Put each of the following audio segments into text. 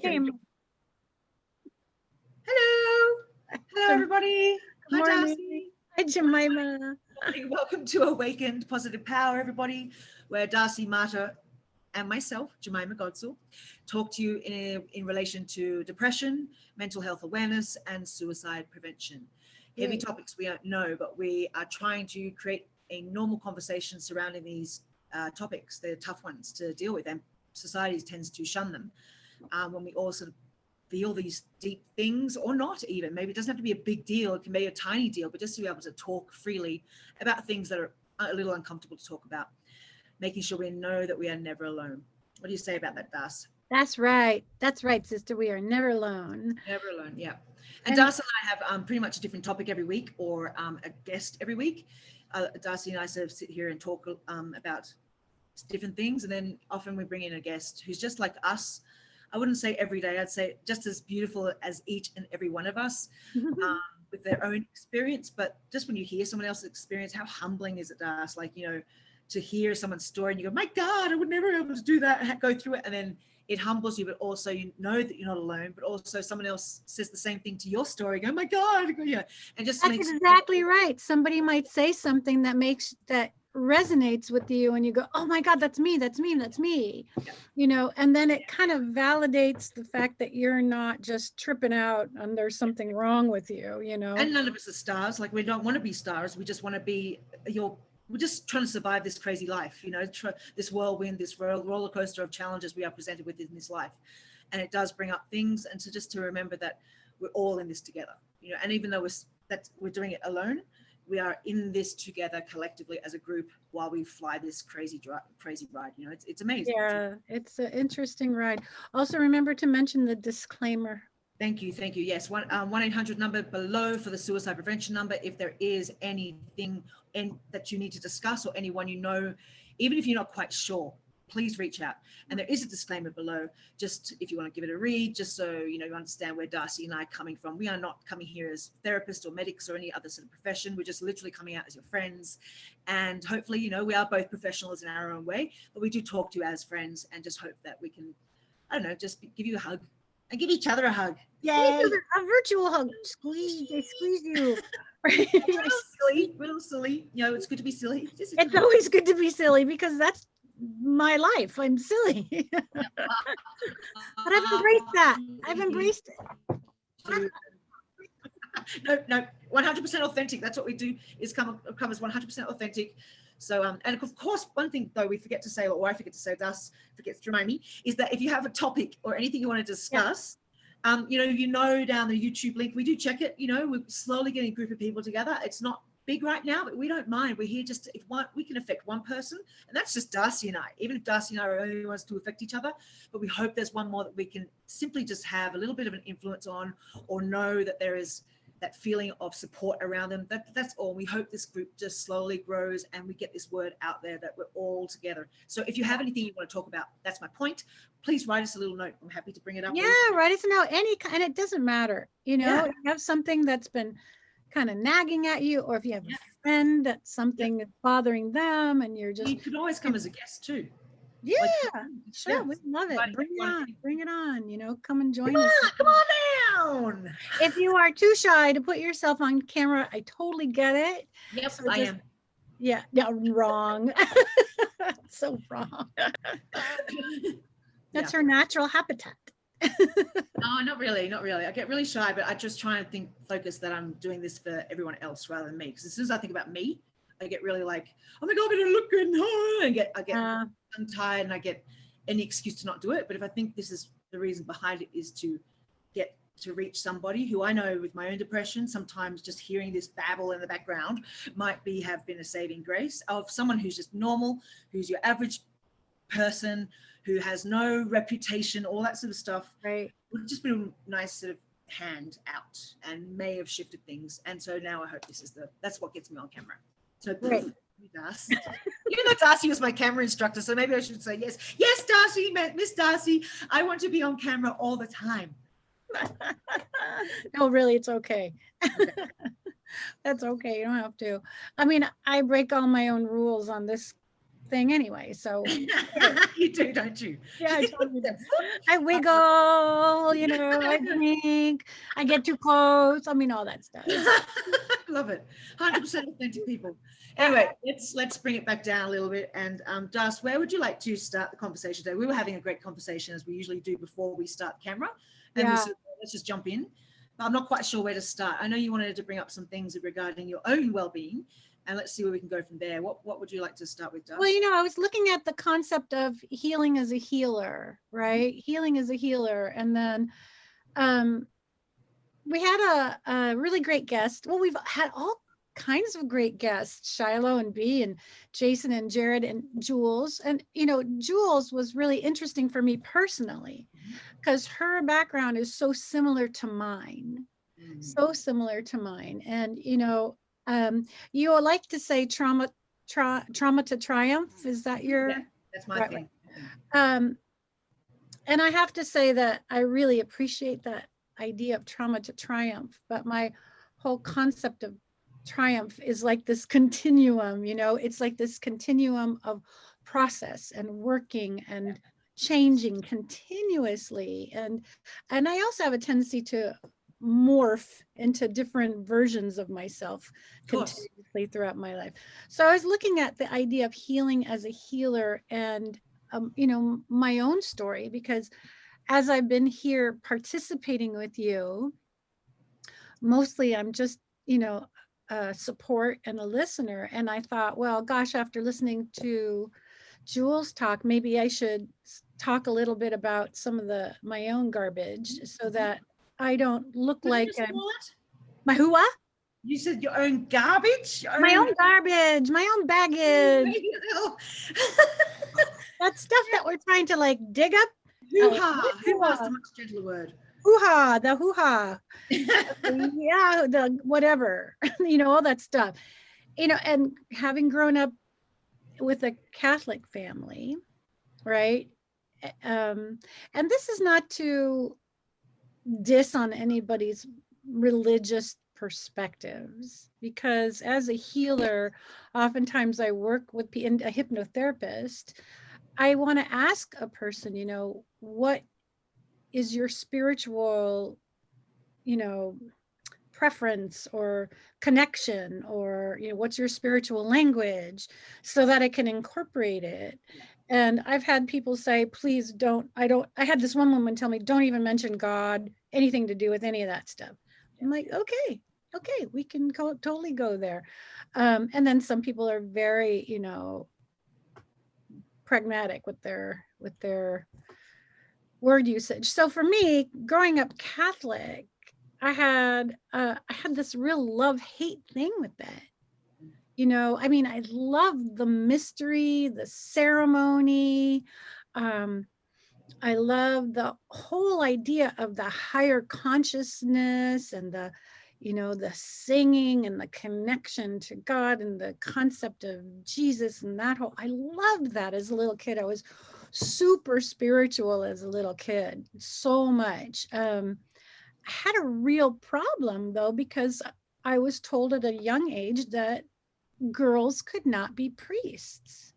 Okay. Hello. Hello, everybody. Good Hi, morning. Darcy. Hi, Jemima. Welcome to Awakened Positive Power, everybody, where Darcy, Marta, and myself, Jemima Godsoul, talk to you in relation to depression, mental health awareness, and suicide prevention. Heavy topics we don't know, but we are trying to create a normal conversation surrounding these topics. They're tough ones to deal with, and society tends to shun them when we all sort of feel these deep things, or not even. Maybe it doesn't have to be a big deal. It can be a tiny deal, but just to be able to talk freely about things that are a little uncomfortable to talk about, making sure we know that we are never alone. What do you say about that, Das? That's right. That's right, sister. We are never alone. Never alone, yeah. And Darcy and I have pretty much a different topic every week, or a guest every week. Darcy and I sort of sit here and talk about different things, and then often we bring in a guest who's just like us. I wouldn't say every day, I'd say just as beautiful as each and every one of us, with their own experience. But just when you hear someone else's experience, how humbling is it, Das? Like, you know, to hear someone's story and you go, my God, I would never be able to do that, go through it. And then it humbles you, but also you know that you're not alone, but also someone else says the same thing to your story. Go, my God, yeah. And just that's exactly right. Somebody might say something that resonates with you, and you go, oh my God, that's me, that's me, that's me. Yeah. You know, and then it kind of validates the fact that you're not just tripping out and there's something wrong with you, you know. And none of us are stars. Like, we don't want to be stars. We just want to be we're just trying to survive this crazy life, you know, this whirlwind, this roller coaster of challenges we are presented with in this life. And it does bring up things, and to remember that we're all in this together, you know. And even though we're doing it alone, we are in this together collectively as a group while we fly this crazy ride. You know, it's amazing. Yeah, it's an interesting ride. Also, remember to mention the disclaimer. Thank you. Yes, 1-800 number below for the suicide prevention number. If there is anything that you need to discuss, or anyone you know, even if you're not quite sure, please reach out. And there is a disclaimer below, just if you want to give it a read, just so you know, you understand where Darcy and I are coming from. We are not coming here as therapists or medics or any other sort of profession. We're just literally coming out as your friends. And hopefully, you know, we are both professionals in our own way, but we do talk to you as friends, and just hope that we can, I don't know, just give you a hug and give each other a hug. Yay! A virtual hug. They squeeze you. We're a little silly. You know, it's good to be silly. It's always good to be silly, because that's my life. I'm silly. But I've embraced that. I've embraced it. No, 100% authentic. That's what we do, is come as 100% authentic. So, and of course, one thing though we forget to say, or I forget to say, Das forgets to remind me, is that if you have a topic or anything you want to discuss, you know, down the YouTube link, we do check it. You know, we're slowly getting a group of people together. It's not big right now, but we don't mind. We're here just if we can affect one person, and that's just Darcy and I. Even if Darcy and I are the only ones to affect each other, but we hope there's one more that we can simply just have a little bit of an influence on, or know that there is that feeling of support around them. That's all. We hope this group just slowly grows, and we get this word out there that we're all together. So if you have anything you want to talk about, that's my point. Please write us a little note. I'm happy to bring it up. Yeah, write us a note. And it doesn't matter. You know, if you have something that's been kind of nagging at you, or if you have a friend that something is bothering them, and you're just, you could always come as a guest too. Yeah, like, sure, we love it. Bring it on. You know, come and join us. Come on down. If you are too shy to put yourself on camera, I totally get it. Yep, so I am. Yeah, wrong. So wrong. That's her natural habitat. No, not really. I get really shy, but I just try and focus that I'm doing this for everyone else rather than me. Because as soon as I think about me, I get really like, oh my God, I don't look good, and I get I'm tired, and I get any excuse to not do it. But if I think this is the reason behind it, is to get to reach somebody who I know with my own depression, sometimes just hearing this babble in the background might have been a saving grace of someone who's just normal, who's your average person, who has no reputation, all that sort of stuff. Right. Would just been a nice sort of hand out, and may have shifted things. And so now I hope that's what gets me on camera. So right. Darcy. Even though Darcy was my camera instructor, so maybe I should say yes. Yes, Darcy, Miss Darcy, I want to be on camera all the time. No, really, it's okay. That's okay. You don't have to. I mean, I break all my own rules on this thing anyway. So You do, don't you? yeah, I totally do. I wiggle, you know, I blink, I get too close. I mean, all that stuff. Love it. 100% authentic people. Anyway, let's bring it back down a little bit. And Darcy, where would you like to start the conversation today? We were having a great conversation, as we usually do before we start the camera. And we said, let's just jump in. But I'm not quite sure where to start. I know you wanted to bring up some things regarding your own well-being, and let's see where we can go from there. What would you like to start with, Darcy? Well, you know, I was looking at the concept of healing as a healer, right? Healing as a healer. And then we had a really great guest. Well, we've had all kinds of great guests, Shiloh and B and Jason and Jared and Jules. And, you know, Jules was really interesting for me personally because her background is so similar to mine, so similar to mine. And, you know, you like to say trauma to triumph. Is that your? Yeah, that's my thing. And I have to say that I really appreciate that idea of trauma to triumph, but my whole concept of triumph is like this continuum, you know, it's like this continuum of process and working and changing continuously. And I also have a tendency to morph into different versions of myself continuously throughout my life. So I was looking at the idea of healing as a healer and, you know, my own story, because as I've been here participating with you, mostly I'm just, you know, support and a listener. And I thought, well, gosh, after listening to Jules talk, maybe I should talk a little bit about some of my own garbage so that I don't look like my whoa? You said your own garbage? My own garbage, my own baggage. That stuff that we're trying to like dig up. Hoo-ha. Hoo-ha is a much gentler word. Hoo-ha, the hoo-ha. Yeah, the whatever, you know, all that stuff. You know, and having grown up with a Catholic family, right? And this is not to diss on anybody's religious perspectives, because as a healer, oftentimes I work with a hypnotherapist. I want to ask a person, you know, what is your spiritual, you know, preference or connection, or, you know, what's your spiritual language, so that I can incorporate it. And I've had people say, please don't, I had this one woman tell me, don't even mention God, anything to do with any of that stuff. I'm like, okay, we can totally go there. And then some people are very, you know, pragmatic with their word usage. So for me, growing up Catholic, I had this real love-hate thing with that. You know, I mean, I love the mystery, the ceremony. I love the whole idea of the higher consciousness and the, you know, the singing and the connection to God and the concept of Jesus and that whole, I loved that as a little kid. I was super spiritual as a little kid, so much. I had a real problem though, because I was told at a young age that girls could not be priests.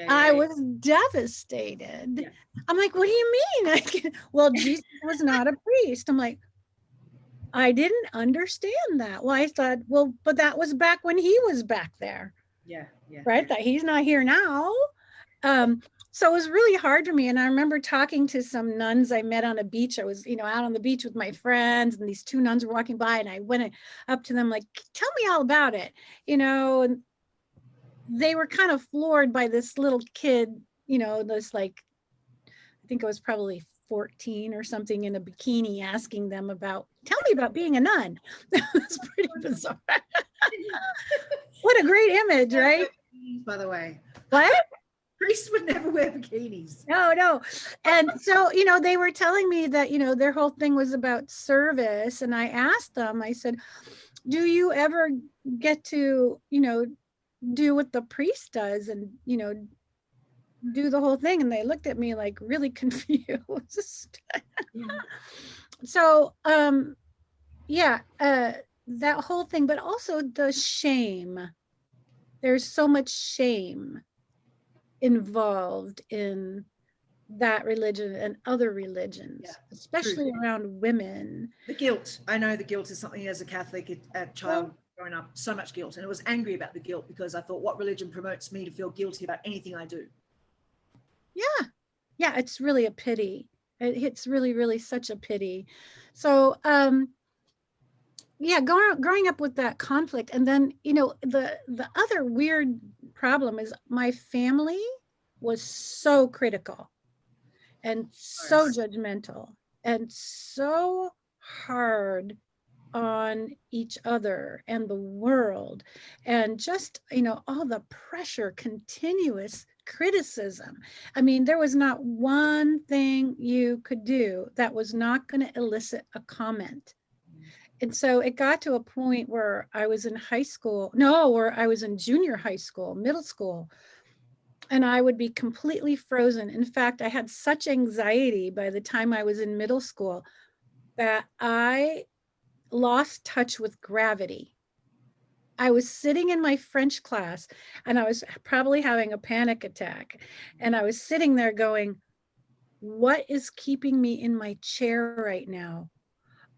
I was devastated. Yeah. I'm like, what do you mean? Well, Jesus was not a priest. I'm like, I didn't understand that. Well, I thought, well, but that was back when he was back there. Yeah. Right? That he's not here now. So it was really hard for me. And I remember talking to some nuns I met on a beach. I was, you know, out on the beach with my friends, and these two nuns were walking by, and I went up to them like, tell me all about it, you know, and they were kind of floored by this little kid, you know, this like, I think it was probably 14 or something in a bikini, asking them about, tell me about being a nun. That was pretty bizarre. What a great image, right? By the way. What? Priests would never wear bikinis. No. And so, you know, they were telling me that, you know, their whole thing was about service. And I asked them, I said, do you ever get to, you know, do what the priest does and, you know, do the whole thing? And they looked at me like really confused. So, that whole thing, but also the shame. There's so much shame involved in that religion and other religions, Yeah, especially true. around women. The guilt. I know the guilt is something as a Catholic, a child growing up, so much guilt. And I was angry about the guilt because I thought, what religion promotes me to feel guilty about anything I do? Yeah. Yeah, it's really a pity. It's really, really such a pity. So, yeah, growing up with that conflict, and then the other weird problem is my family was so critical and so Nice. judgmental and so hard on each other and the world, and just all the pressure, continuous criticism. I mean, there was not one thing you could do that was not going to elicit a comment. And so it got to a point where I was in high school, no, where I was in junior high school, middle school, and I would be completely frozen. In fact, I had such anxiety by the time I was in middle school that I lost touch with gravity. I was sitting in my French class and I was probably having a panic attack. And I was sitting there going, what is keeping me in my chair right now?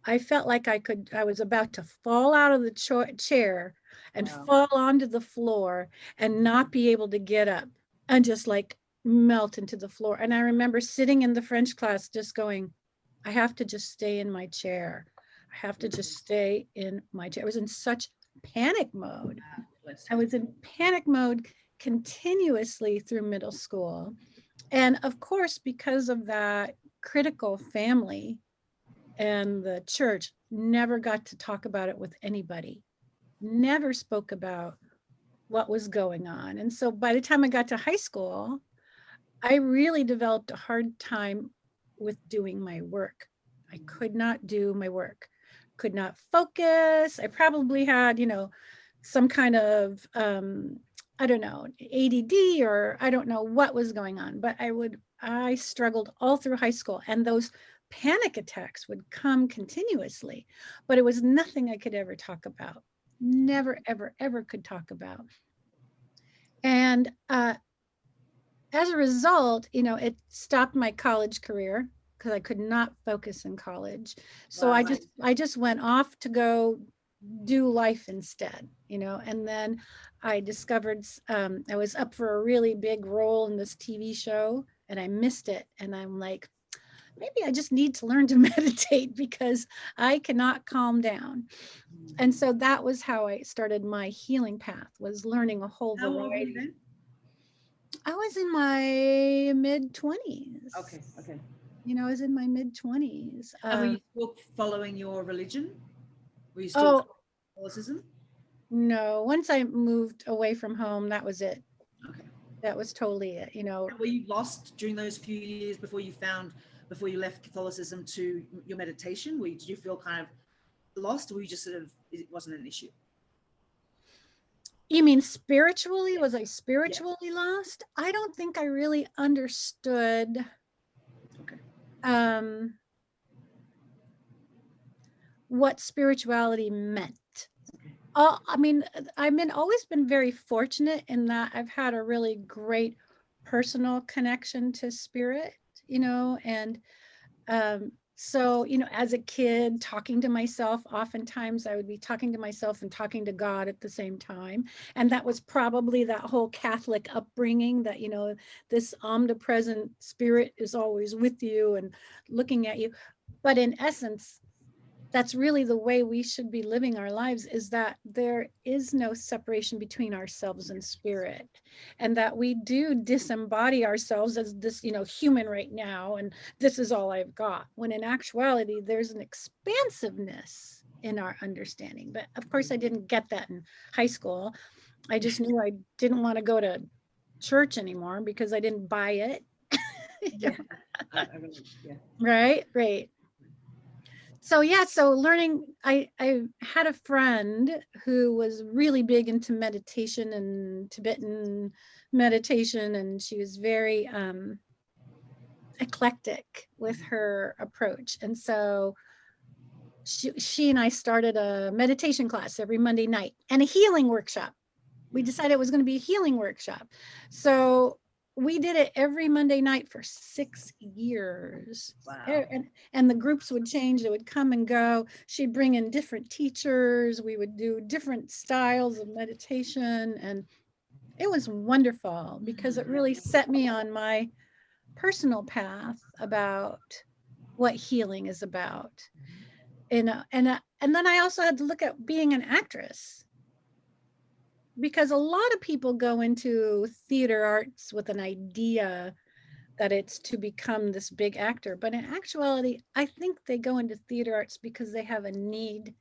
I felt like I was about to fall out of the chair and Wow. fall onto the floor and not be able to get up and just like melt into the floor. And I remember sitting in the French class just going, I have to just stay in my chair. I have to just stay in my chair. I was in such panic mode. I was in panic mode continuously through middle school. And of course, because of that critical family, and the church, never got to talk about it with anybody, never spoke about what was going on. And so by the time I got to high school, I really developed a hard time with doing my work. I could not do my work, could not focus. I probably had, some kind of, I don't know, ADD, or I don't know what was going on, but I struggled all through high school. And those panic attacks would come continuously, but it was nothing I could ever talk about. Never, ever, ever could talk about. And as a result, it stopped my college career because I could not focus in college. So Wow. I just went off to go do life instead, and then I discovered I was up for a really big role in this TV show and I missed it. And I'm like, maybe I just need to learn to meditate because I cannot calm down. And so that was how I started my healing path, was learning a whole How old were you variety. then? I was in my mid 20s. Okay, okay. I was in my mid 20s. And were you still following your religion? Were you still Oh, Catholicism? no. Once I moved away from home, that was it. Okay. That was totally it. And were you lost during those few years before you left Catholicism to your meditation? Did you feel kind of lost, or were you just sort of, it wasn't an issue? You mean spiritually? Was I spiritually lost? I don't think I really understood. Okay. What spirituality meant. I mean, always been very fortunate in that I've had a really great personal connection to spirit, and so, as a kid, talking to myself, oftentimes I would be talking to myself and talking to God at the same time. And that was probably that whole Catholic upbringing that, this omnipresent spirit is always with you and looking at you. But in essence, that's really the way we should be living our lives, is that there is no separation between ourselves and spirit, and that we do disembody ourselves as this, human right now, and this is all I've got, when in actuality, there's an expansiveness in our understanding. But of course, I didn't get that in high school. I just knew I didn't want to go to church anymore because I didn't buy it. Yeah. Right. So yeah, so learning, I had a friend who was really big into meditation and Tibetan meditation, and she was very eclectic with her approach. And so she and I started a meditation class every Monday night and a healing workshop. We decided it was going to be a healing workshop. So we did it every Monday night for 6 years. Wow. And the groups would change, they would come and go. She'd bring in different teachers. We would do different styles of meditation. And it was wonderful because it really set me on my personal path about what healing is about. And then I also had to look at being an actress, because a lot of people go into theater arts with an idea that it's to become this big actor. But in actuality, I think they go into theater arts because they have a need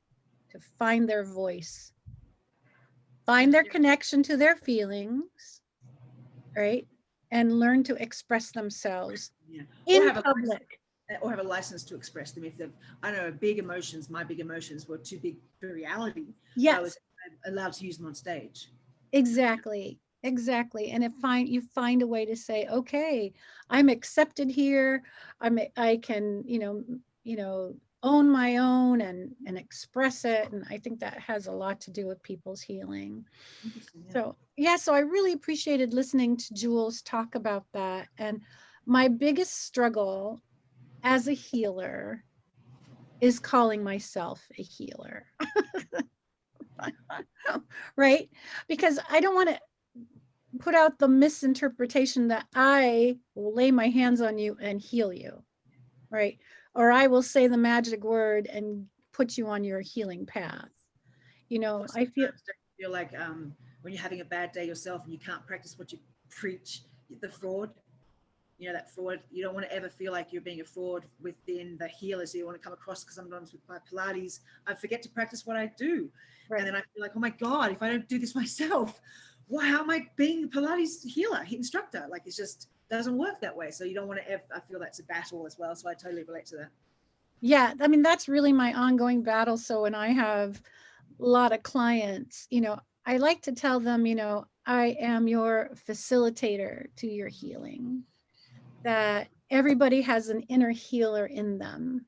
to find their voice, find their connection to their feelings, right? And learn to express themselves Yeah. in public. Or have a license to express them. If they've, I know, big emotions, my big emotions were too big for reality. Yes. I was allowed to use them on stage. Exactly. Exactly. And you find a way to say, okay, I'm accepted here. I can, own my own and express it. And I think that has a lot to do with people's healing. Yeah. So I really appreciated listening to Jules talk about that. And my biggest struggle as a healer is calling myself a healer. Right? Because I don't want to put out the misinterpretation that I will lay my hands on you and heal you, right? Or I will say the magic word and put you on your healing path. I feel like when you're having a bad day yourself and you can't practice what you preach, the fraud, that fraud, you don't want to ever feel like you're being a fraud within the healers. You want to come across, because sometimes with my Pilates, I forget to practice what I do. Right. And then I feel like, oh my God, if I don't do this myself, well, how am I being a Pilates healer, instructor? Like, it just doesn't work that way. So you don't want to ever, I feel that's a battle as well. So I totally relate to that. Yeah. I mean, that's really my ongoing battle. So when I have a lot of clients, I like to tell them, I am your facilitator to your healing, that everybody has an inner healer in them.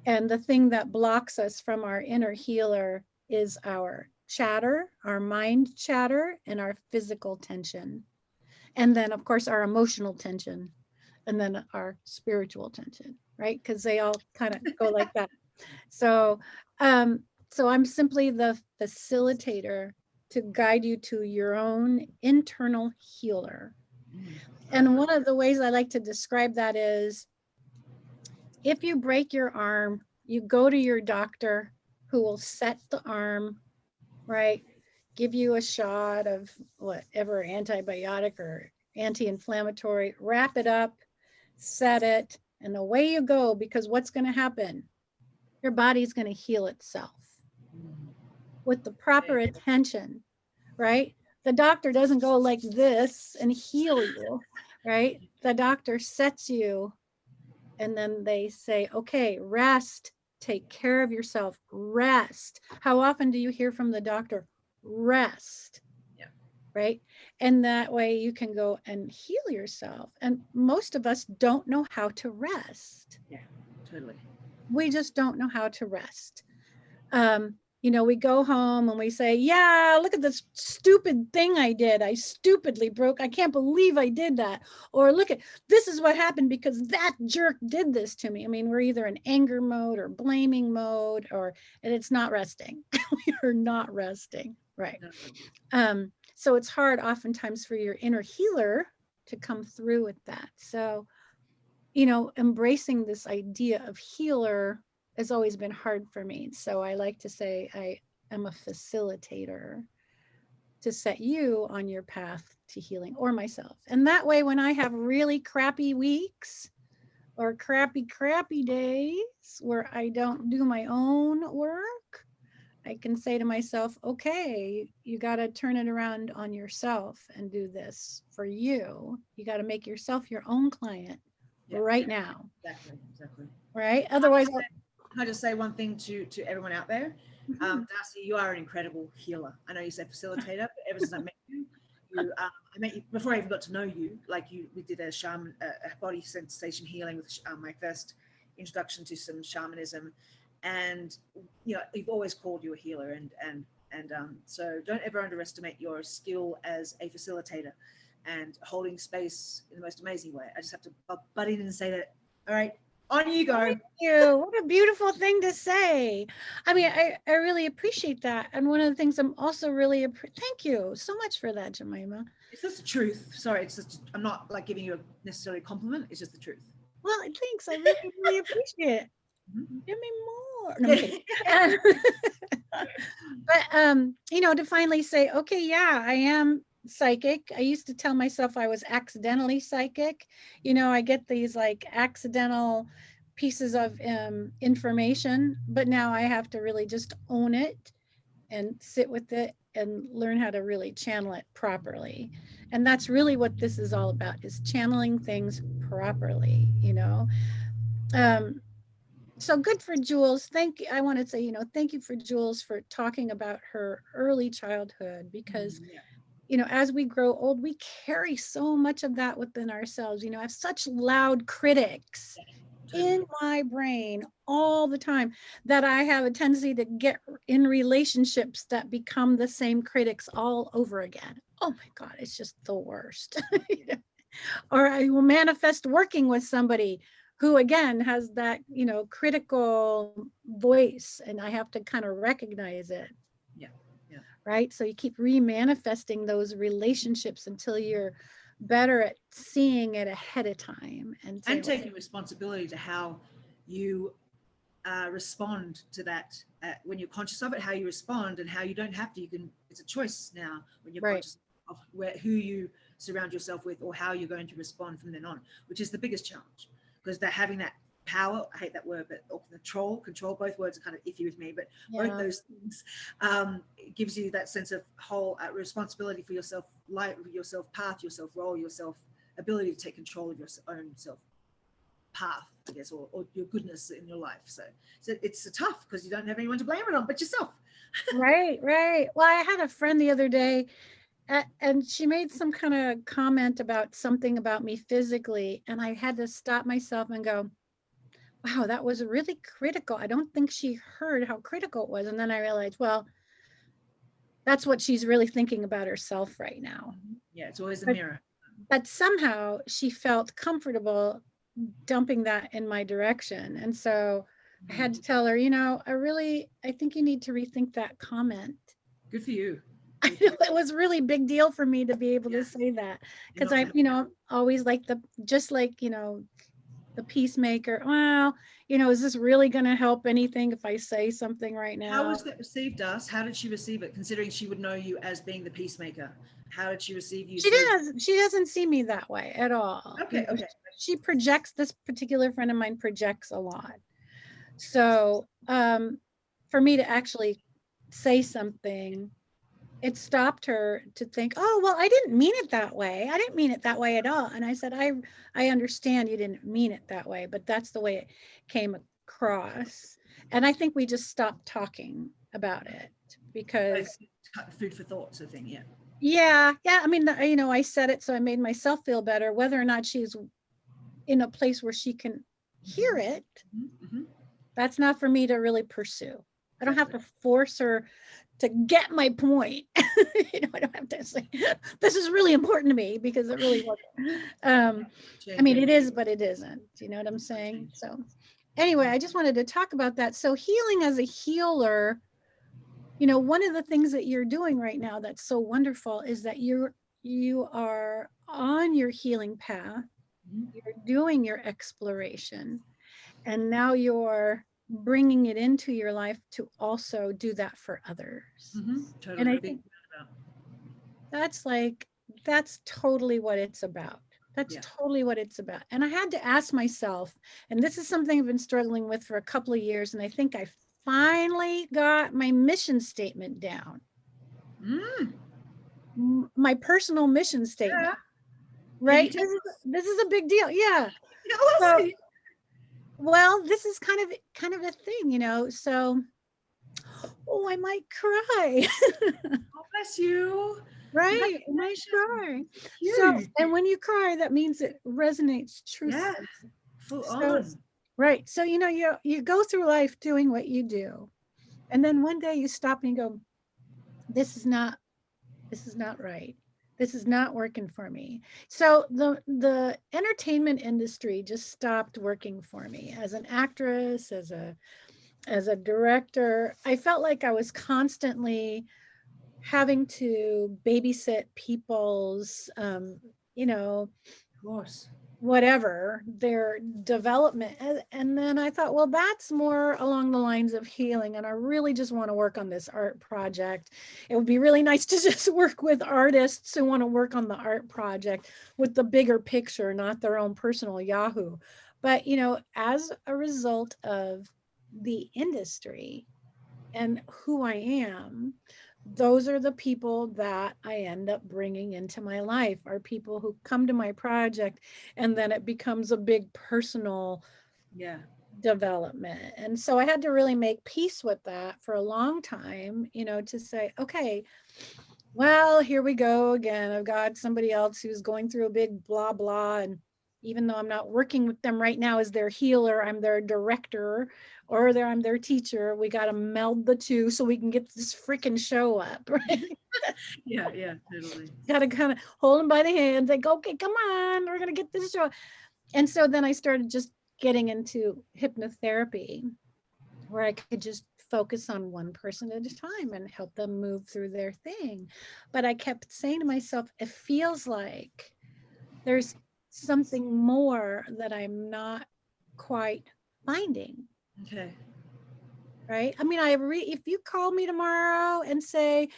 And the thing that blocks us from our inner healer is our chatter, our mind chatter, and our physical tension. And then, of course, our emotional tension, and then our spiritual tension, right? Because they all kind of go like that. So, so I'm simply the facilitator to guide you to your own internal healer. And one of the ways I like to describe that is, if you break your arm, you go to your doctor who will set the arm, right? Give you a shot of whatever antibiotic or anti-inflammatory, wrap it up, set it, and away you go, because what's going to happen? Your body's going to heal itself with the proper attention, right? The doctor doesn't go like this and heal you, right? The doctor sets you, and then they say, okay, rest, take care of yourself, rest. How often do you hear from the doctor? Rest. Yeah. Right? And that way you can go and heal yourself. And most of us don't know how to rest. Yeah, totally. We just don't know how to rest. We go home and we say, yeah, look at this stupid thing I did. I stupidly broke. I can't believe I did that. Or look at, this is what happened because that jerk did this to me. I mean, we're either in anger mode or blaming mode, and it's not resting. We are not resting. Right. So it's hard oftentimes for your inner healer to come through with that. So, embracing this idea of healer has always been hard for me. So I like to say I am a facilitator to set you on your path to healing, or myself. And that way, when I have really crappy weeks or crappy days where I don't do my own work, I can say to myself, okay, you got to turn it around on yourself and do this for you. You got to make yourself your own client right now. Exactly. Right? Otherwise, can I just say one thing to everyone out there? Darcy, you are an incredible healer. I know you said facilitator, but ever since I met you, I met you before I even got to know you. We did a body sensation healing with my first introduction to some shamanism, and you've always called you a healer, and so don't ever underestimate your skill as a facilitator. and holding space in the most amazing way. I just have to butt in and say that, all right, on you go. Thank you. What a beautiful thing to say. I mean, I really appreciate that. And one of the things I'm also really, thank you so much for that, Jemima. It's just the truth. Sorry, it's just, I'm not like giving you a necessarily compliment. It's just the truth. Well, thanks. I really, really appreciate it. Mm-hmm. Give me more. No, I'm kidding. But you know, to finally say, okay, yeah, I am psychic. I used to tell myself I was accidentally psychic. You know, I get these like accidental pieces of information, but now I have to really just own it and sit with it and learn how to really channel it properly. And that's really what this is all about, is channeling things properly, you know. Um, so good for Jules. Thank you. I want to say, you know, thank you for Jules for talking about her early childhood, because, Yeah. you know, as we grow old, we carry so much of that within ourselves. You know, I have such loud critics in my brain all the time that I have a tendency to get in relationships that become the same critics all over again. Oh my God, it's just the worst. Or I will manifest working with somebody who again has that, you know, critical voice, and I have to kind of recognize it. Yeah. Yeah. Right. So you keep remanifesting those relationships until you're better at seeing it ahead of time and saying, taking responsibility to how you respond to that when you're conscious of it, how you respond, and how you don't have to. You can. It's a choice now when you're right. conscious of who you surround yourself with, or how you're going to respond from then on, which is the biggest challenge, because they're having that power. I hate that word, but or control. Both words are kind of iffy with me, but both those things it gives you that sense of whole responsibility for yourself, yourself path, yourself role, yourself ability to take control of your own self path, I guess, or your goodness in your life. So it's tough because you don't have anyone to blame it on but yourself. Right. Well, I had a friend the other day, and she made some kind of comment about something about me physically, and I had to stop myself and go, wow, that was really critical. I don't think she heard how critical it was. And then I realized, well, that's what she's really thinking about herself right now. Yeah, it's always a mirror. But somehow she felt comfortable dumping that in my direction. And so I had to tell her, you know, I think you need to rethink that comment. Good for you. It was really big deal for me to be able to say that, because I, you know, always like just like, you know, the peacemaker. Well, you know, is this really going to help anything if I say something right now? How was that received, us? How did she receive it, considering she would know you as being the peacemaker? How did she receive you? She doesn't see me that way at all. Okay, You know, okay. She projects, this particular friend of mine projects a lot. So for me to actually say something, it stopped her to think, oh, well, I didn't mean it that way. I didn't mean it that way at all. And I said, I understand you didn't mean it that way, but that's the way it came across. And I think we just stopped talking about it because food for thought sort of thing. Yeah. Yeah. I mean, you know, I said it, so I made myself feel better. Whether or not she's in a place where she can hear it, that's not for me to really pursue. I don't have to force her to get my point. You know, I don't have to say, this is really important to me, because it really wasn't. I mean, it is, but it isn't. You know what I'm saying? So anyway, I just wanted to talk about that. So healing as a healer, you know, one of the things that you're doing right now that's so wonderful is that you are on your healing path. You're doing your exploration, and now you're bringing it into your life to also do that for others. Totally. And I think that's totally what it's about. That's totally what it's about. And I had to ask myself, and this is something I've been struggling with for a couple of years, and I think I finally got my mission statement down. My personal mission statement. Right? This is a big deal. Yeah. So, well, this is kind of a thing, you know. So, oh, I might cry. Oh, bless you. Right. I might cry. So, and when you cry, that means it resonates truthfully. Yeah. Full on. Right. So, you know, you go through life doing what you do. And then one day you stop and you go, this is not right. This is not working for me. So the entertainment industry just stopped working for me as an actress, as a director. I felt like I was constantly having to babysit people's you know, Of course. whatever their development. And then I thought, well, that's more along the lines of healing, and I really just want to work on this art project. It would be really nice to just work with artists who want to work on the art project with the bigger picture, not their own personal Yahoo. But you know, as a result of the industry and who I am, those are the people that I end up bringing into my life, are people who come to my project, and then it becomes a big personal Yeah. development. And so I had to really make peace with that for a long time, you know, to say, okay, well, here we go again. I've got somebody else who's going through a big blah, blah. And even though I'm not working with them right now as their healer, I'm their director, or I'm their teacher. We got to meld the two so we can get this freaking show up, right? Yeah, yeah, totally. Got to kind of hold them by the hand, like, okay, come on, we're going to get this show. And so then I started just getting into hypnotherapy, where I could just focus on one person at a time and help them move through their thing. But I kept saying to myself, it feels like there's something more that I'm not quite finding. Okay. Right. I mean, if you call me tomorrow and say,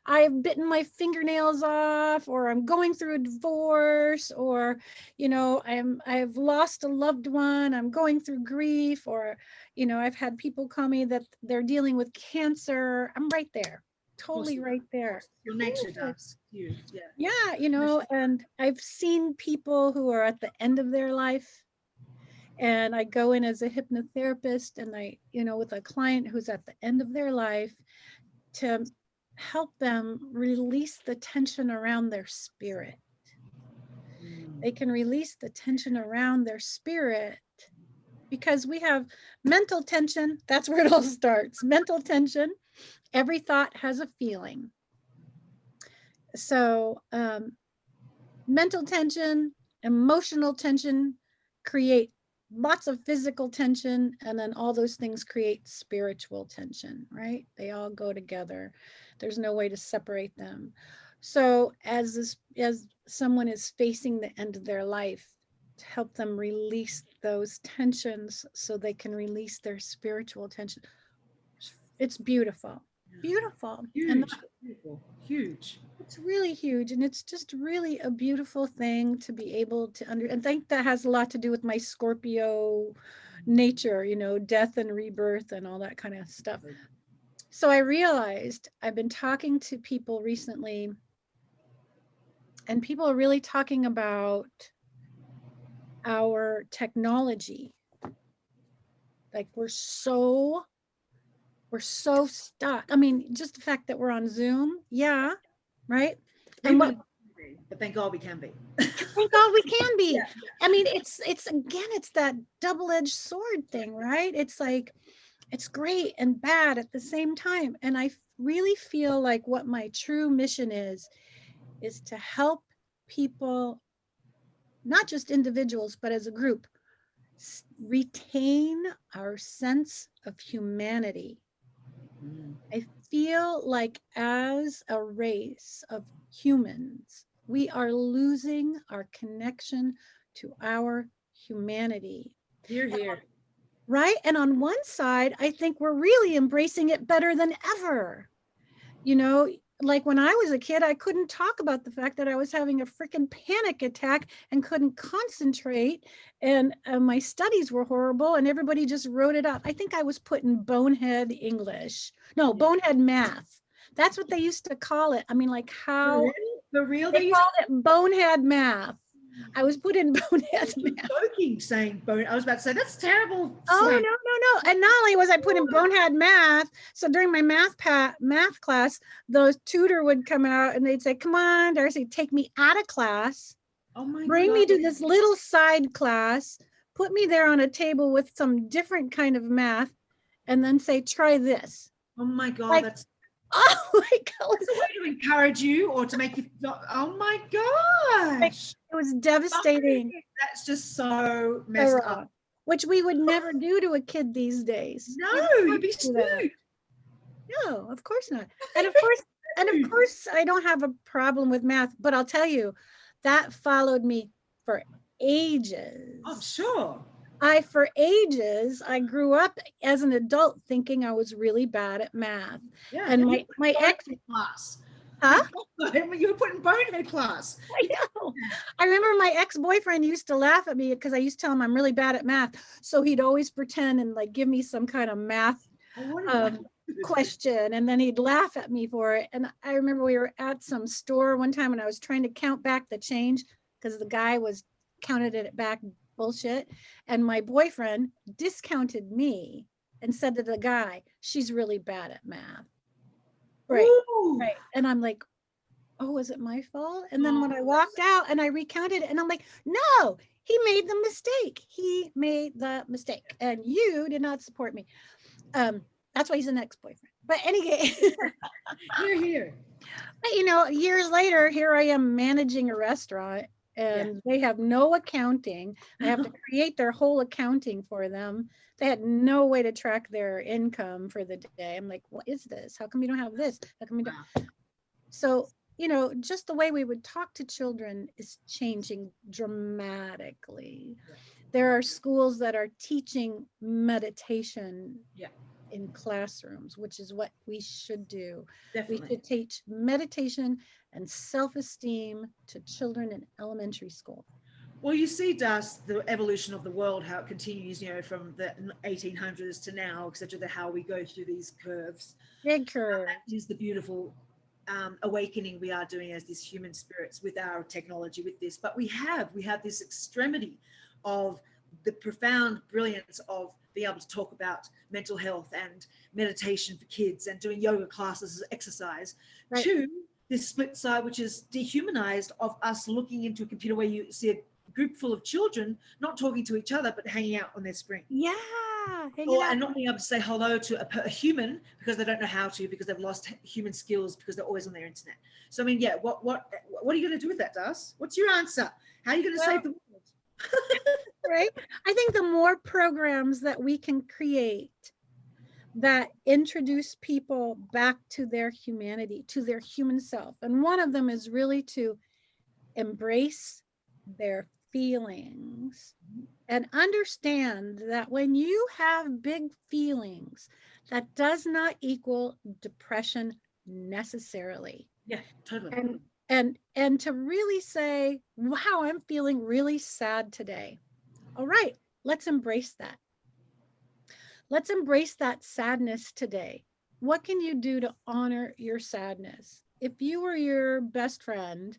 I've bitten my fingernails off, or I'm going through a divorce, or, you know, I've lost a loved one, I'm going through grief, or, you know, I've had people call me that they're dealing with cancer. I'm right there. Totally right there. Your nature does. You, yeah. Yeah, you know, and I've seen people who are at the end of their life, and I go in as a hypnotherapist, and I, you know, with a client who's at the end of their life, to help them release the tension around their spirit. They can release the tension around their spirit, because we have mental tension. That's where it all starts. Mental tension. Every thought has a feeling. So mental tension, emotional tension create lots of physical tension, and then all those things create spiritual tension, right? They all go together. There's no way to separate them. So as someone is facing the end of their life, to help them release those tensions so they can release their spiritual tension, it's beautiful. Beautiful. And Huge. Beautiful. Huge. it's really huge, and it's just really a beautiful thing to be able to and I think that has a lot to do with my Scorpio nature, you know, death and rebirth and all that kind of stuff. So I realized I've been talking to people recently, and people are really talking about our technology. Like we're so stuck. I mean, just the fact that we're on Zoom, yeah, right? And what, But thank God we can be. thank God we can be. Yeah. I mean, it's again, it's that double-edged sword thing, right? It's like, it's great and bad at the same time. And I really feel like what my true mission is to help people, not just individuals, but as a group, retain our sense of humanity. I feel like as a race of humans, we are losing our connection to our humanity. Here, here. Right? And on one side, I think we're really embracing it better than ever. You know, like when I was a kid, I couldn't talk about the fact that I was having a freaking panic attack and couldn't concentrate, and my studies were horrible, and everybody just wrote it off. I think I was put in bonehead English. No, bonehead math. That's what they used to call it. I mean, like how For real? they called it bonehead math. I was put in bonehead math. Joking, saying bone. I was about to say that's terrible. Oh, no. And not only was I put in bonehead math, so during my math class, the tutor would come out and they'd say, come on, Darcy, take me out of class, bring me to this little side class, put me there on a table with some different kind of math, and then say, try this. Oh my God, Like, that's Oh my God. It's a way to encourage you or to make you feel, oh my gosh. It was devastating. That's just so So messed wrong. up. Which we would never do to a kid these days. No, We would you'd be never do that. sued. No, of course not. And of course, I don't have a problem with math, but I'll tell you, that followed me for ages. I'm sure. For ages, I grew up as an adult thinking I was really bad at math. Yeah. And my ex class. Huh? You were put in bonehead class. I know. I remember my ex-boyfriend used to laugh at me because I used to tell him I'm really bad at math. So he'd always pretend and like give me some kind of math question, and then he'd laugh at me for it. And I remember we were at some store one time and I was trying to count back the change because the guy was counted it back bullshit. And my boyfriend discounted me and said to the guy, she's really bad at math. Right. Ooh. Right. And I'm like, oh, was it my fault? And then when I walked out and I recounted it, and I'm like, no, he made the mistake. He made the mistake. And you did not support me. That's why he's an ex-boyfriend. But anyway, Here. But you know, years later, here I am managing a restaurant and they have no accounting. I have to create their whole accounting for them. They had no way to track their income for the day. I'm like, what is this? How come you don't have this? How come you don't? So, you know, just the way we would talk to children is changing dramatically. There are schools that are teaching meditation in classrooms, which is what we should do. Definitely. We should teach meditation and self-esteem to children in elementary school. Well, you see, Darcy, the evolution of the world, how it continues, you know, from the 1800s to now, etc., how we go through these curves. Big curve. That is the beautiful awakening we are doing as these human spirits with our technology, with this. But we have this extremity of the profound brilliance of being able to talk about mental health and meditation for kids and doing yoga classes as exercise, to this split side, which is dehumanized, of us looking into a computer where you see a group full of children not talking to each other but hanging out on their screen. Yeah. And not being able to say hello to a human because they don't know how to, because they've lost human skills because they're always on their internet. So I mean, what are you going to do with that, Darcy? What's your answer? How are you going to save the world? Right. I think the more programs that we can create that introduce people back to their humanity, to their human self. And one of them is really to embrace their feelings and understand that when you have big feelings, that does not equal depression necessarily. Yeah, totally. And to really say, wow, I'm feeling really sad today. All right, let's embrace that. Let's embrace that sadness today. What can you do to honor your sadness? If you were your best friend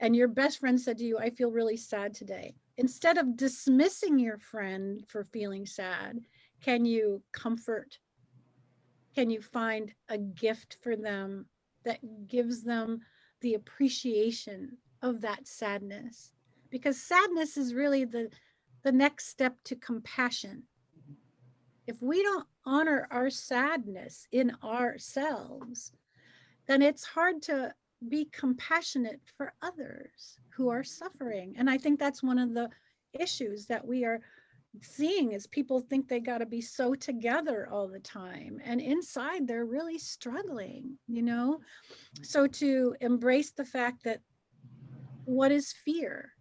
and your best friend said to you, I feel really sad today, instead of dismissing your friend for feeling sad, can you comfort? Can you find a gift for them that gives them the appreciation of that sadness? Because sadness is really the next step to compassion. If we don't honor our sadness in ourselves, then it's hard to be compassionate for others who are suffering. And I think that's one of the issues that we are seeing, is people think they got to be so together all the time, and inside they're really struggling, you know. So to embrace the fact that, what is fear?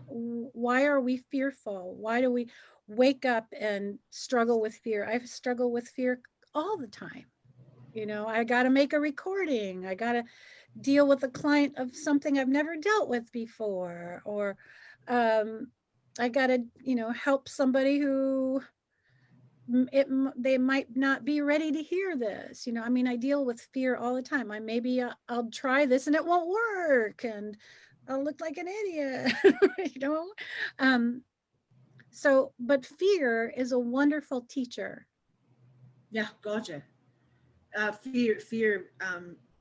Why are we fearful? Why do we wake up and struggle with fear? I struggle with fear all the time. You know, I got to make a recording. I got to deal with a client of something I've never dealt with before, or I got to, you know, help somebody who they might not be ready to hear this. You know, I mean, I deal with fear all the time. I'll try this and it won't work, and I'll look like an idiot, you know? So, but fear is a wonderful teacher. Yeah, gotcha. Fear.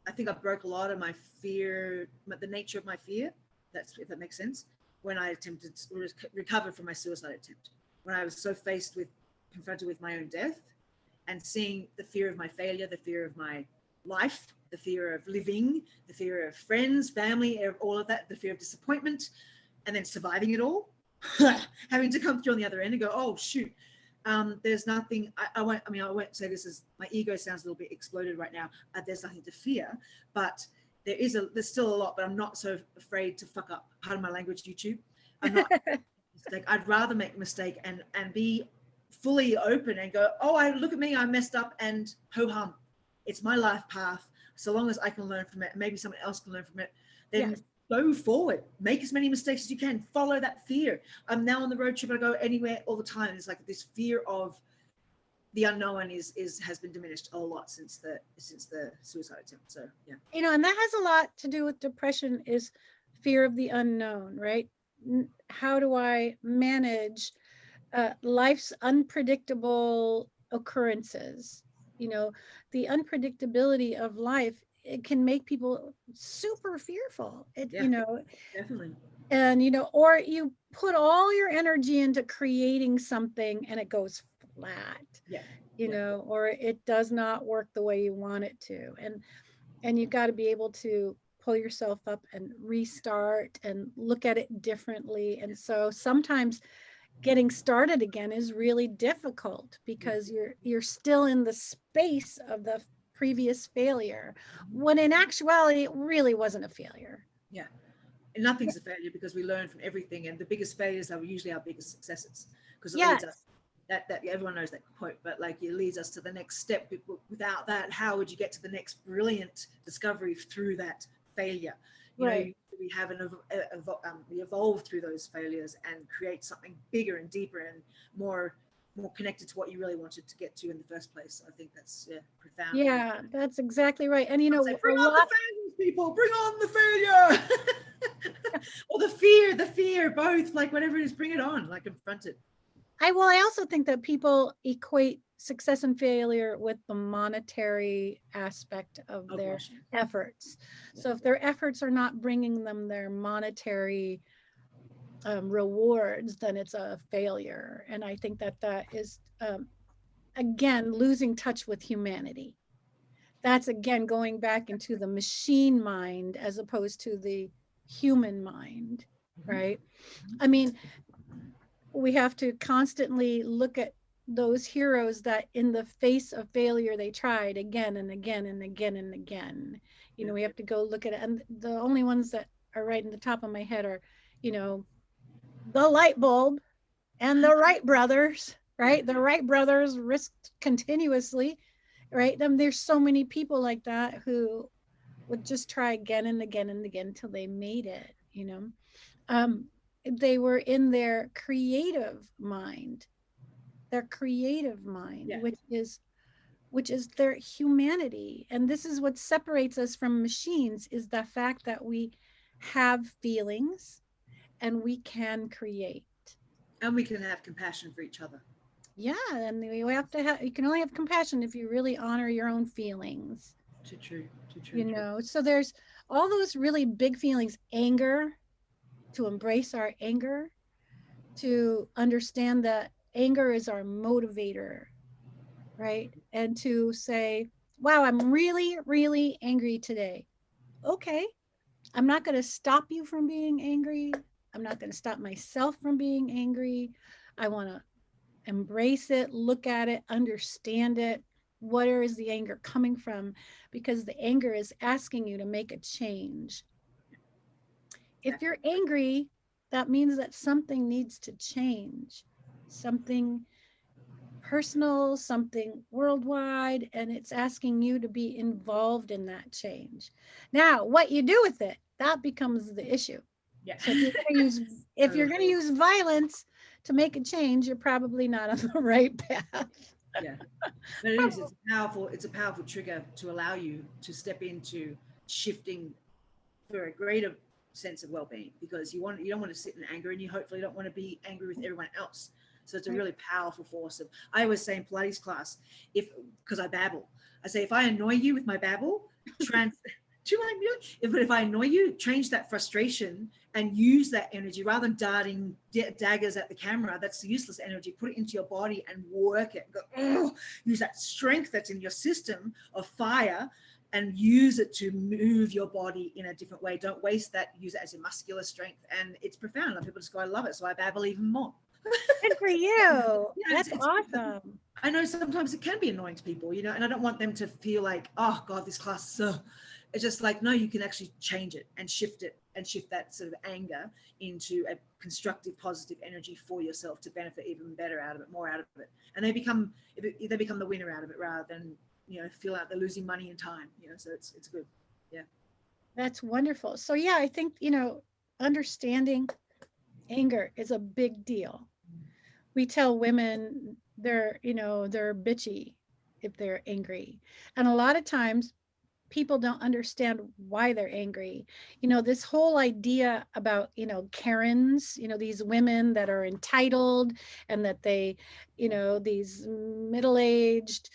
I think I broke a lot of my fear, the nature of my fear. If that makes sense. When I attempted to recover from my suicide attempt, when I was so confronted with my own death, and seeing the fear of my failure, the fear of my life, the fear of living, the fear of friends, family, all of that, the fear of disappointment, and then surviving it all, having to come through on the other end and go, oh shoot, there's nothing. I won't say this is, my ego sounds a little bit exploded right now. There's nothing to fear, but there's still a lot. But I'm not so afraid to fuck up. Pardon my language, YouTube. I'm not. I'd rather make a mistake and be fully open and go, oh, look at me, I messed up, and ho hum, it's my life path. So long as I can learn from it, maybe someone else can learn from it, then Yes. go forward, make as many mistakes as you can, follow that fear. I'm now on the road trip, I go anywhere all the time. It's like this fear of the unknown has been diminished a lot since the suicide attempt. So yeah. And that has a lot to do with depression, is fear of the unknown, right? How do I manage life's unpredictable occurrences? The unpredictability of life, it can make people super fearful. Definitely. And or you put all your energy into creating something and it goes flat. Or it does not work the way you want it to. And you got to be able to pull yourself up and restart and look at it differently. And so sometimes getting started again is really difficult because you're still in the space of the previous failure, when in actuality it really wasn't a failure. Yeah. And nothing's a failure because we learn from everything, and the biggest failures are usually our biggest successes, because it leads us, that everyone knows that quote, but like it leads us to the next step. Without that, how would you get to the next brilliant discovery through that failure? We have we evolve through those failures and create something bigger and deeper and more connected to what you really wanted to get to in the first place. I think that's profound. Yeah, that's exactly right. And bring on the failures, people, bring on the failure. Or the fear, both, like whatever it is, bring it on, like confront it. I also think that people equate success and failure with the monetary aspect of their efforts. So if their efforts are not bringing them their monetary rewards, then it's a failure. And I think that is, again, losing touch with humanity. That's, again, going back into the machine mind as opposed to the human mind, right? I mean, we have to constantly look at those heroes that in the face of failure, they tried again and again and again and again. We have to go look at it. And the only ones that are right in the top of my head are, the light bulb and the Wright brothers, right? The Wright brothers risked continuously, right? There's so many people like that who would just try again and again and again until they made it, they were in their creative mind, which is their humanity. And this is what separates us from machines, is the fact that we have feelings and we can create. And we can have compassion for each other. Yeah, and you can only have compassion if you really honor your own feelings. Too true. So there's all those really big feelings, anger, to embrace our anger, to understand that anger is our motivator, right? And to say, wow, I'm really, really angry today. Okay, I'm not going to stop you from being angry. I'm not going to stop myself from being angry. I want to embrace it, look at it, understand it. Where is the anger coming from? Because the anger is asking you to make a change. If you're angry, that means that something needs to change, something personal, something worldwide, and it's asking you to be involved in that change. Now, what you do with it, that becomes the issue. Yeah. So if you're going to use violence to make a change, you're probably not on the right path. Yeah, but it is. It's a powerful trigger to allow you to step into shifting for a greater sense of well-being, because you don't want to sit in anger, and you hopefully don't want to be angry with everyone else. So it's a really powerful force. I always say in Pilates class, because I babble, I say, if I annoy you with my babble, Do you like me? If I annoy you, change that frustration and use that energy rather than darting daggers at the camera. That's useless energy. Put it into your body and work it. Go, oh, use that strength that's in your system of fire and use it to move your body in a different way. Don't waste that. Use it as a muscular strength. And it's profound. And people just go, I love it. So I babble even more. Good for you. Yeah, That's awesome. I know sometimes it can be annoying to people, you know, and I don't want them to feel like, oh God, this class is so. It's just like, no, you can actually change it and shift that sort of anger into a constructive, positive energy for yourself to benefit even better out of it, more out of it. And they become the winner out of it rather than, you know, feel like they're losing money and time, you know, so it's good. Yeah. That's wonderful. So yeah, I think, you know, understanding anger is a big deal. We tell women they're, you know, they're bitchy if they're angry. And a lot of times people don't understand why they're angry. You know, this whole idea about, you know, Karens, you know, these women that are entitled and that they, you know, these middle-aged,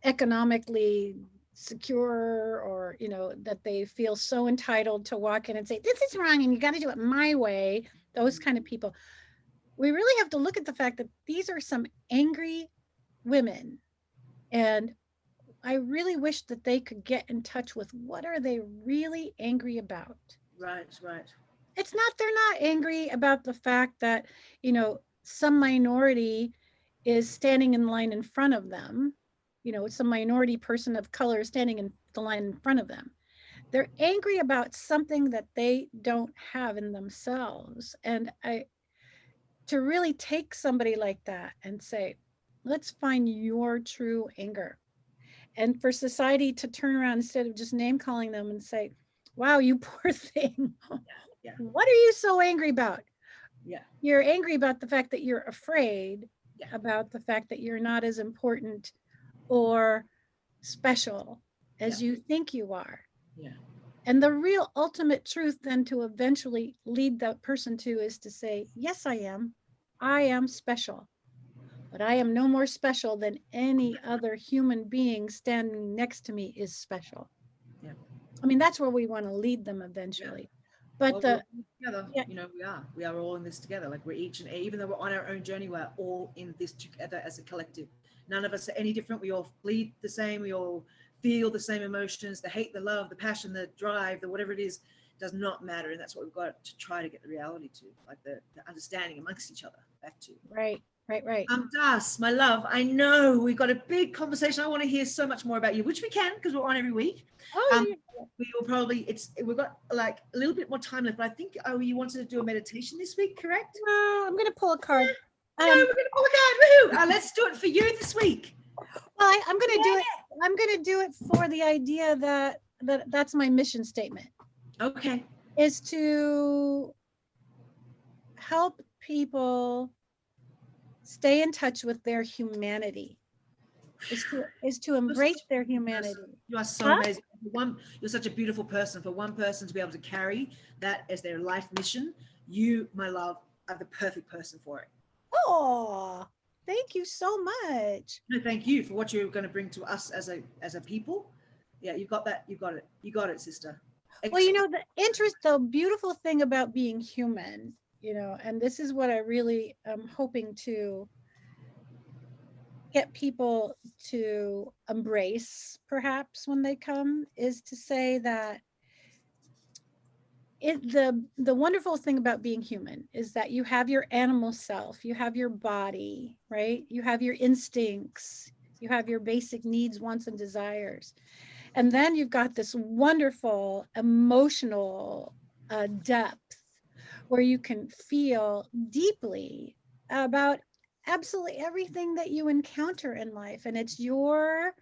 economically secure, or, you know, that they feel so entitled to walk in and say, this is wrong and you got to do it my way. Those kind of people. We really have to look at the fact that these are some angry women, and I really wish that they could get in touch with what are they really angry about. Right. It's not, they're not angry about the fact that, you know, some minority is standing in line in front of them. You know, some minority person of color standing in the line in front of them. They're angry about something that they don't have in themselves. And to really take somebody like that and say, let's find your true anger. And for society to turn around instead of just name calling them and say, wow, you poor thing. Yeah. What are you so angry about? Yeah. You're angry about the fact that you're afraid, Yeah. about the fact that you're not as important or special as you think you are. Yeah. And the real ultimate truth then to eventually lead that person to is to say, yes, I am. I am special, but I am no more special than any other human being standing next to me is special. Yeah. I mean, that's where we want to lead them eventually. But Well, we're the, all together, yeah, you know, we are all in this together. Like we're each, and even though we're on our own journey, we're all in this together as a collective. None of us are any different. We all bleed the same. We all feel the same emotions, the hate, the love, the passion, the drive, the whatever it is, does not matter. And that's what we've got to try to get the reality to, like the understanding amongst each other back to. right, right. Das, my love, I know we've got a big conversation. I want to hear so much more about you, which we can because we're on every week. Oh, yeah. We will probably, we've got like a little bit more time left, but I think, you wanted to do a meditation this week, correct? Well, I'm going to pull a card. No, we're going to pull a card. Woohoo! Let's do it for you this week. Well, I'm going to do it. I'm going to do it for the idea that that's my mission statement, Okay. is to help people stay in touch with their humanity, is to embrace their humanity. You are so amazing. You're such a beautiful person. For one person to be able to carry that as their life mission, you, my love, are the perfect person for it. Oh, thank you so much. No, thank you for what you're going to bring to us as a people. Yeah, you've got that. You got it. You got it, sister. Excellent. Well, you know, the beautiful thing about being human, you know, and this is what I really am hoping to get people to embrace perhaps when they come, is to say that the wonderful thing about being human is that you have your animal self, you have your body, right? You have your instincts, you have your basic needs, wants, and desires. And then you've got this wonderful emotional depth where you can feel deeply about absolutely everything that you encounter in life. And it's your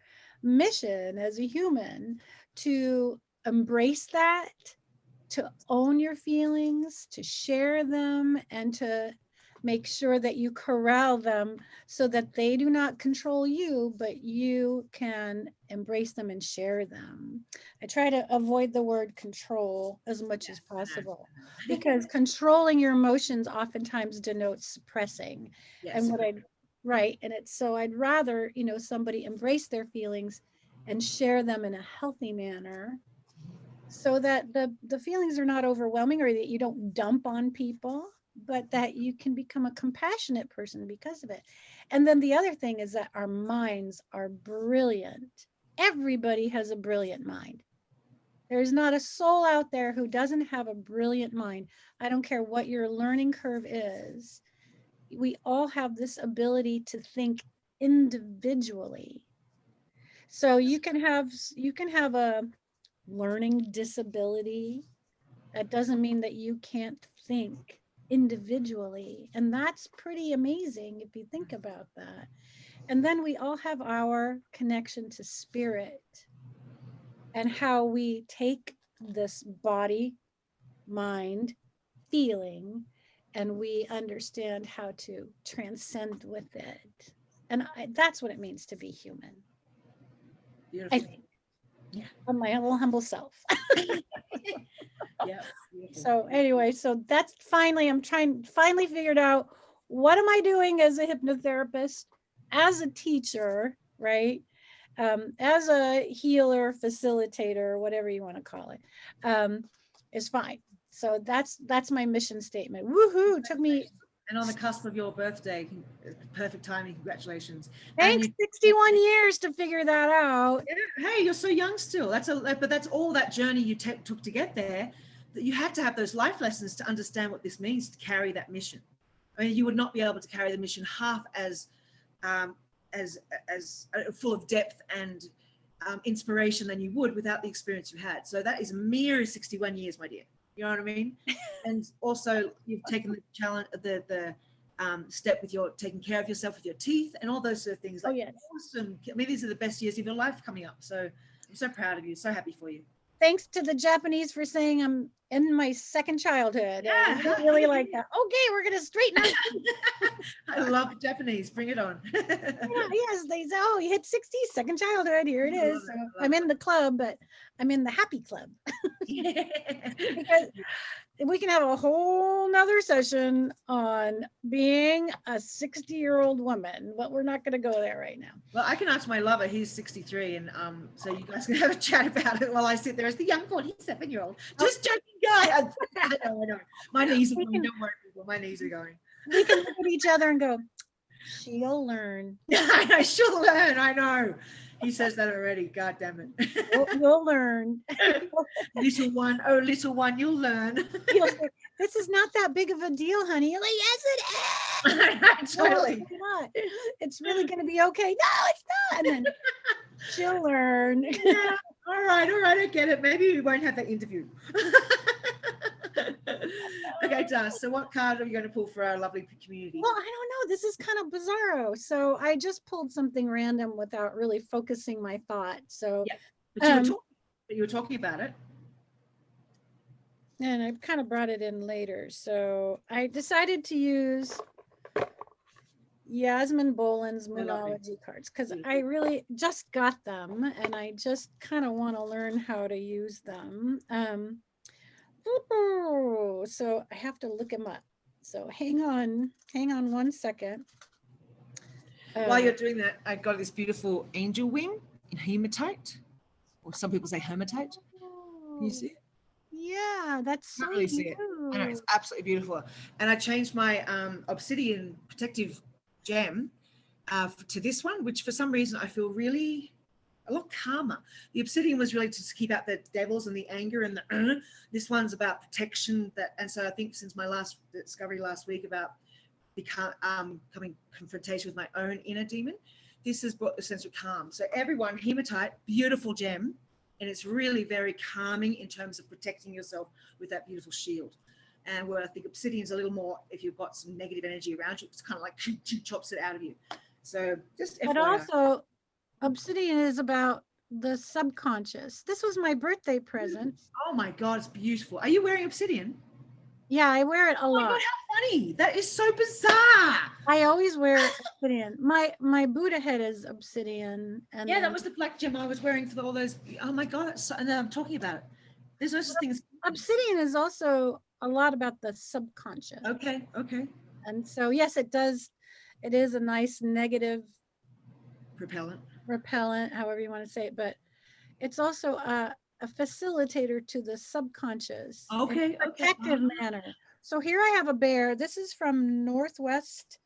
mission as a human to embrace that, to own your feelings, to share them, and to make sure that you corral them so that they do not control you, but you can embrace them and share them. I try to avoid the word control as much as possible, because controlling your emotions oftentimes denotes suppressing. Yes. And what I'd, right. And it's, so I'd rather, you know, somebody embrace their feelings and share them in a healthy manner so that the feelings are not overwhelming, or that you don't dump on people, but that you can become a compassionate person because of it. And then the other thing is that our minds are brilliant. Everybody has a brilliant mind. There's not a soul out there who doesn't have a brilliant mind. I don't care what your learning curve is. We all have this ability to think individually. So you can have a learning disability. That doesn't mean that you can't think individually. And that's pretty amazing if you think about that. And then we all have our connection to spirit and how we take this body, mind, feeling, and we understand how to transcend with it. And that's what it means to be human. Beautiful. I think. Yeah. On my little humble self. Yeah. Beautiful. So anyway, so that's finally, finally figured out, what am I doing as a hypnotherapist, as a teacher, right? As a healer, facilitator, whatever you want to call it, is fine. So that's my mission statement. Woohoo! Took me. And on the cusp of your birthday, perfect timing. Congratulations. Thanks, 61 years to figure that out. Yeah, hey, you're so young still. But that's all that journey you took to get there. That you had to have those life lessons to understand what this means to carry that mission. I mean, you would not be able to carry the mission half as full of depth and inspiration than you would without the experience you had. So that is a mere 61 years, my dear. You know what I mean? And also you've taken the challenge, the step with your taking care of yourself with your teeth and all those sort of things. Like, oh, yes. Awesome. I mean, these are the best years of your life coming up. So I'm so proud of you. So happy for you. Thanks to the Japanese for saying I'm in my second childhood. Yeah. I really like that. Okay, we're going to straighten up. I love the Japanese. Bring it on. Yeah, yes, they say, oh, you hit 60, second childhood. Here it is. So I'm in the club, but I'm in the happy club. Because we can have a whole nother session on being a 60-year-old woman, but we're not going to go there right now. Well, I can ask my lover. He's 63, and so you guys can have a chat about it while I sit there as the young 47-year-old. Just joking, guy. I know. My knees are going. Don't worry, people. My knees are going. We can look at each other and go, she'll learn. I know, she'll learn. I know. He says that already. God damn it. You'll learn. Little one, oh, little one, you'll learn. Say, this is not that big of a deal, honey. You're like, yes, it is. Totally. No, it's not. It's really going to be okay. No, it's not. And then she'll learn. Yeah. All right. I get it. Maybe we won't have that interview. Okay, Darcy, so what card are you going to pull for our lovely community? Well, I don't know. This is kind of bizarro. So I just pulled something random without really focusing my thought. So, yeah, but you were talking about it. And I kind of brought it in later. So I decided to use Yasmin Boland's Monology Cards because I really just got them and I just kind of want to learn how to use them. So I have to look them up. So hang on 1 second. While you're doing that, I got this beautiful angel wing in hematite, or some people say hematite. Can you see it? Yeah, that's so really see it. I know, it's absolutely beautiful. And I changed my obsidian protective gem to this one, which for some reason I feel really a lot calmer. The obsidian was really to keep out the devils and the anger and the this one's about protection. And so I think since my last discovery last week about coming confrontation with my own inner demon, this has brought a sense of calm. So everyone, hematite, beautiful gem, and it's really very calming in terms of protecting yourself with that beautiful shield. And where I think obsidian's a little more, if you've got some negative energy around you, it's kind of like chops it out of you. So just FYI. But also obsidian is about the subconscious. This was my birthday present. Oh my God, it's beautiful. Are you wearing obsidian? Yeah, I wear it a lot. Oh my God, how funny. That is so bizarre. I always wear obsidian. My Buddha head is obsidian. And yeah, that was the black gem I was wearing for all those. Oh my God, and then I'm talking about it. There's no such thing as obsidian is also a lot about the subconscious. Okay. And so yes, it does. It is a nice negative propellant. repellent, however you want to say it, but it's also a facilitator to the subconscious in Okay, a okay. protective manner. So here I have a bear. This is from Northwest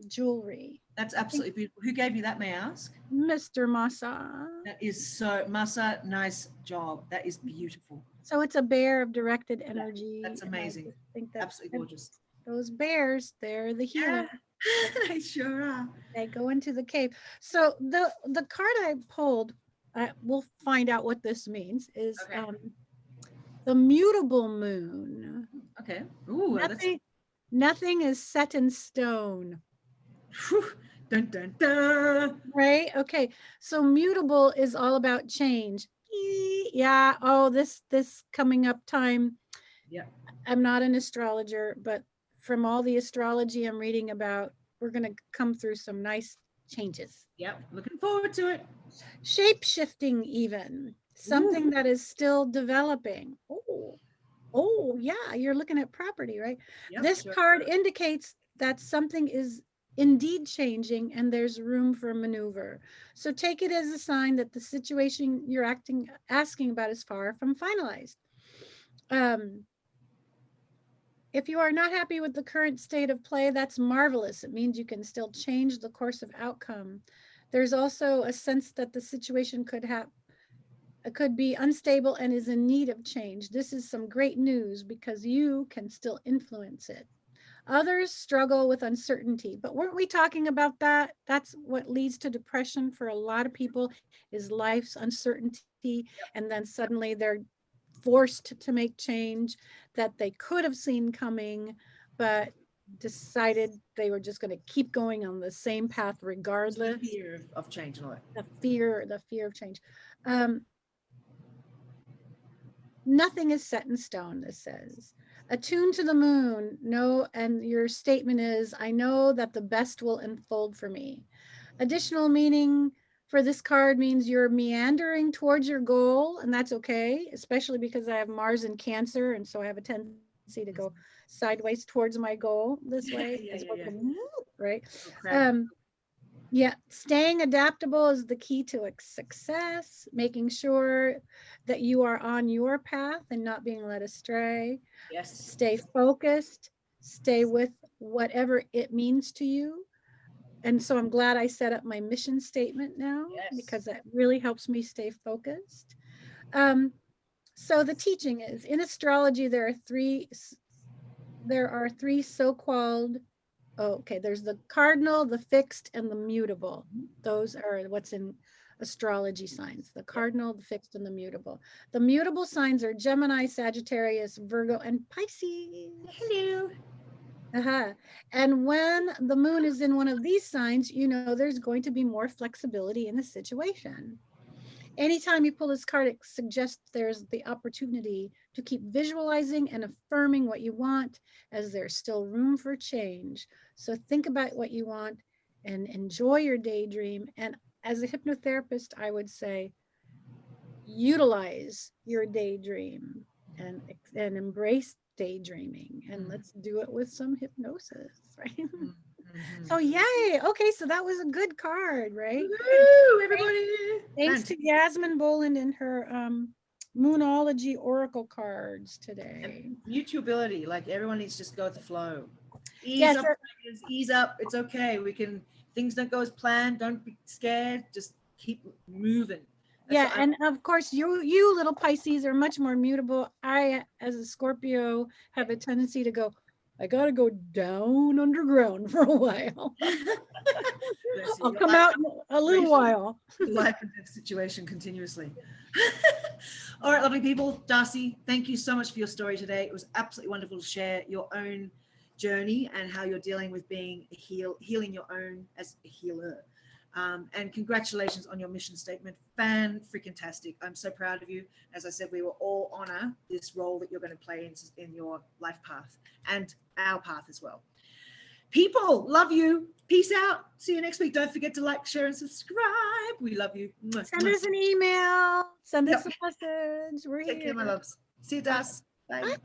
Jewelry. That's I think absolutely beautiful. Who gave you that, may I ask? Mr. Massa. That is so, Masa, nice job. That is beautiful. So it's a bear of directed Yeah, energy. that's And I amazing. just think that's Absolutely gorgeous. those bears, they're the Yeah, healer. They, they sure are. they go into the cave. So the card I pulled, we'll find out what this means, is Okay. the mutable moon. Okay. Ooh, that's Nothing, nothing is set in stone. whew, dun dun dun. Right? Okay. So mutable is all about change. Yeah. Oh, this coming up time. Yeah. I'm not an astrologer, but from all the astrology I'm reading about, we're going to come through some nice changes. Yep. Looking forward to it. Shape shifting, even something Ooh. that is still developing. Oh, yeah. You're looking at property, right? Yep. This Sure. card indicates that something is indeed changing and there's room for maneuver. So take it as a sign that the situation you're asking about is far from finalized. Um, If you are not happy with the current state of play, that's marvelous. It means you can still change the course of outcome. There's also a sense that the situation could be unstable and is in need of change. This is some great news because you can still influence it. Others struggle with uncertainty, but weren't we talking about that? That's what leads to depression for a lot of people, is life's uncertainty, and then suddenly they're forced to make change that they could have seen coming, but decided they were just going to keep going on the same path So the regardless. fear of change and all that. The fear of change. Um, Nothing is set in stone, this says. Attuned to the moon, no, and your statement is, I know that the best will unfold for me. Additional meaning for this card means you're meandering towards your goal, and that's okay, especially because I have Mars in Cancer, and so I have a tendency to go sideways towards my goal this way, Yeah, as yeah, opposed yeah. to right. Oh, crap. Um, yeah, staying adaptable is the key to success, making sure that you are on your path and not being led astray. Yes. Stay focused, stay with whatever it means to you. And so I'm glad I set up my mission statement now Yes. because that really helps me stay focused. Um, so the teaching is, in astrology, there are three so-called, oh, okay, there's the cardinal, the fixed, and the mutable. Those are what's in astrology signs, the Yep. cardinal, the fixed, and the mutable. The mutable signs are Gemini, Sagittarius, Virgo, and Pisces. Hello. Uh-huh. And when the moon is in one of these signs, you know there's going to be more flexibility in the situation. Anytime you pull this card, it suggests there's the opportunity to keep visualizing and affirming what you want, as there's still room for change. So think about what you want and enjoy your daydream. And as a hypnotherapist, I would say utilize your daydream and embrace daydreaming, and let's do it with some hypnosis, right? So Mm-hmm. yay. Okay, so that was a good card, right? Good. Woo, everybody. Thanks to Fantastic. Yasmin Boland and her Moonology Oracle cards And today. mutuality, like everyone needs to just go with the flow. Ease Yes, up, ease up. It's okay. We can, things don't go as planned. Don't be scared. Just keep moving. That's yeah, what I'm. and of course you little Pisces are much more mutable. I, as a Scorpio, have a tendency to go, I gotta go down underground for a while. Bless you. I'll Your come life out in a little situation, while. your life and death situation continuously. All right, lovely people. Darcy, thank you so much for your story today. It was absolutely wonderful to share your own journey and how you're dealing with being healing your own as a healer. And congratulations on your mission statement. Fan-freaking-tastic. I'm so proud of you. As I said, we will all honor this role that you're going to play in your life path and our path as well. People, love you. Peace out. See you next week. Don't forget to like, share, and subscribe. We love you. Send us an email. Send us Yep. a message. We're Take care, my here. loves. See you, Das. Bye. Bye.